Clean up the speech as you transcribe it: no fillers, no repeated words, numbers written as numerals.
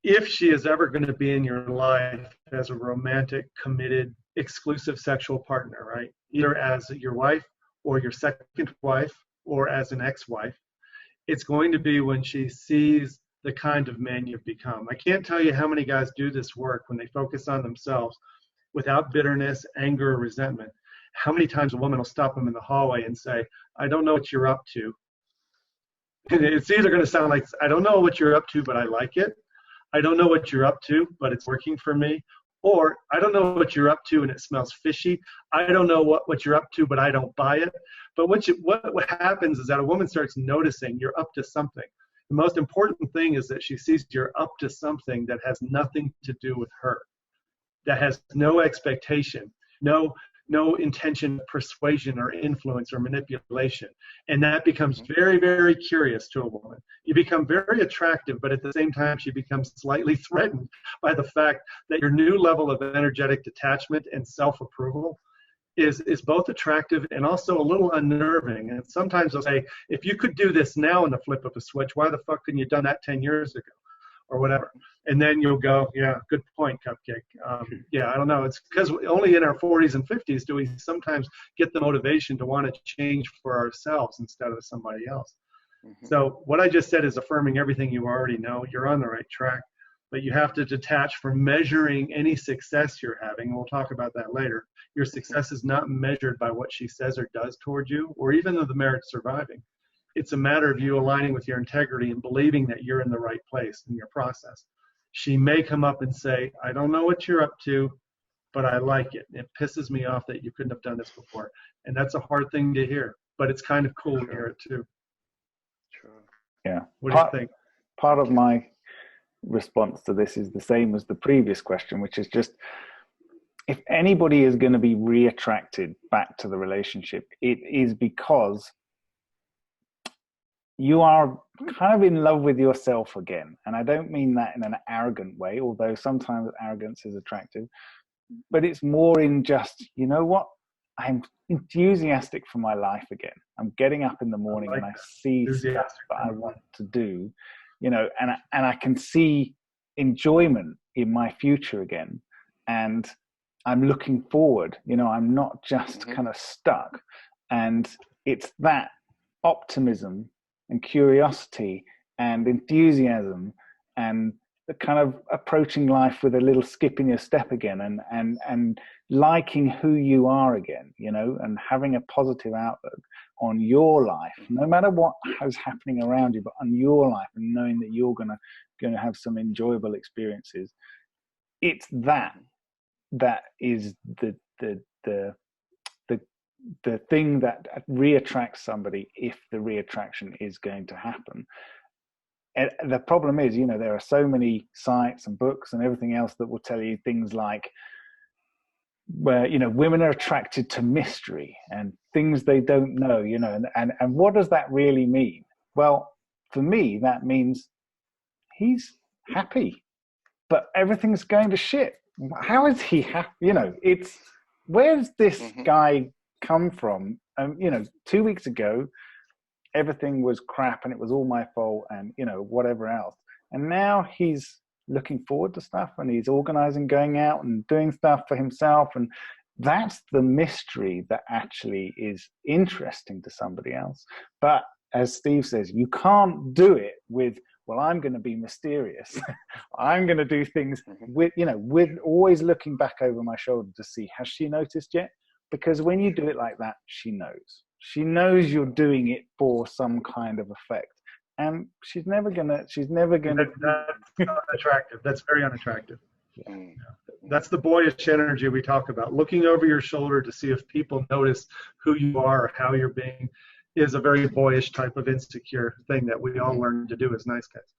if she is ever going to be in your life as a romantic, committed, exclusive sexual partner, right? Either as your wife or your second wife or as an ex-wife, it's going to be when she sees the kind of man you've become. I can't tell you how many guys do this work when they focus on themselves without bitterness, anger, or resentment. How many times a woman will stop them in the hallway and say, I don't know what you're up to. And it's either going to sound like, I don't know what you're up to, but I like it. I don't know what you're up to, but it's working for me. Or I don't know what you're up to and it smells fishy. I don't know what you're up to, but I don't buy it. But what happens is that a woman starts noticing you're up to something. The most important thing is that she sees you're up to something that has nothing to do with her, that has no expectation, no intention of persuasion or influence or manipulation. And that becomes very, very curious to a woman. You become very attractive, but at the same time, she becomes slightly threatened by the fact that your new level of energetic detachment and self-approval is both attractive and also a little unnerving. And sometimes they'll say, if you could do this now in the flip of a switch, why the fuck couldn't you have done that 10 years ago? Or whatever. And then you'll go, yeah, good point, Cupcake. Yeah, I don't know. It's because only in our 40s and 50s do we sometimes get the motivation to want to change for ourselves instead of somebody else. So what I just said is affirming everything you already know. You're on the right track, but you have to detach from measuring any success you're having. We'll talk about that later. Your success is not measured by what she says or does toward you, or even of the marriage surviving. It's a matter of you aligning with your integrity and believing that you're in the right place in your process. She may come up and say, I don't know what you're up to, but I like it. It pisses me off that you couldn't have done this before. And that's a hard thing to hear, but it's kind of cool to hear it too. Sure. Yeah. What do you think? Part of my response to this is the same as the previous question, which is just, if anybody is going to be reattracted back to the relationship, it is because you are kind of in love with yourself again. And I don't mean that in an arrogant way, although sometimes arrogance is attractive, but it's more in just, you know what? I'm enthusiastic for my life again. I'm getting up in the morning and I see stuff that I want to do, you know, and I can see enjoyment in my future again. And I'm looking forward, you know, I'm not just kind of stuck. And it's that optimism and curiosity and enthusiasm and the kind of approaching life with a little skip in your step again and liking who you are again, you know, and having a positive outlook on your life, no matter what is happening around you, but on your life, and knowing that you're gonna have some enjoyable experiences. It's that is the thing that reattracts somebody, if the reattraction is going to happen. And the problem is, you know, there are so many sites and books and everything else that will tell you things like, where, you know, women are attracted to mystery and things they don't know, you know, and what does that really mean? Well, for me, that means he's happy, but everything's going to shit. How is he happy? You know, it's, where's this guy come from? You know, 2 weeks ago, everything was crap and it was all my fault and, you know, whatever else. And now he's looking forward to stuff and he's organizing, going out and doing stuff for himself. And that's the mystery that actually is interesting to somebody else. But as Steve says, you can't do it with, well, I'm going to be mysterious. I'm going to do things with, you know, with always looking back over my shoulder to see, has she noticed yet? Because when you do it like that, she knows. She knows you're doing it for some kind of effect. And she's never gonna. That's unattractive. That's very unattractive. Yeah. That's the boyish energy we talk about. Looking over your shoulder to see if people notice who you are or how you're being is a very boyish type of insecure thing that we all learn to do as nice guys.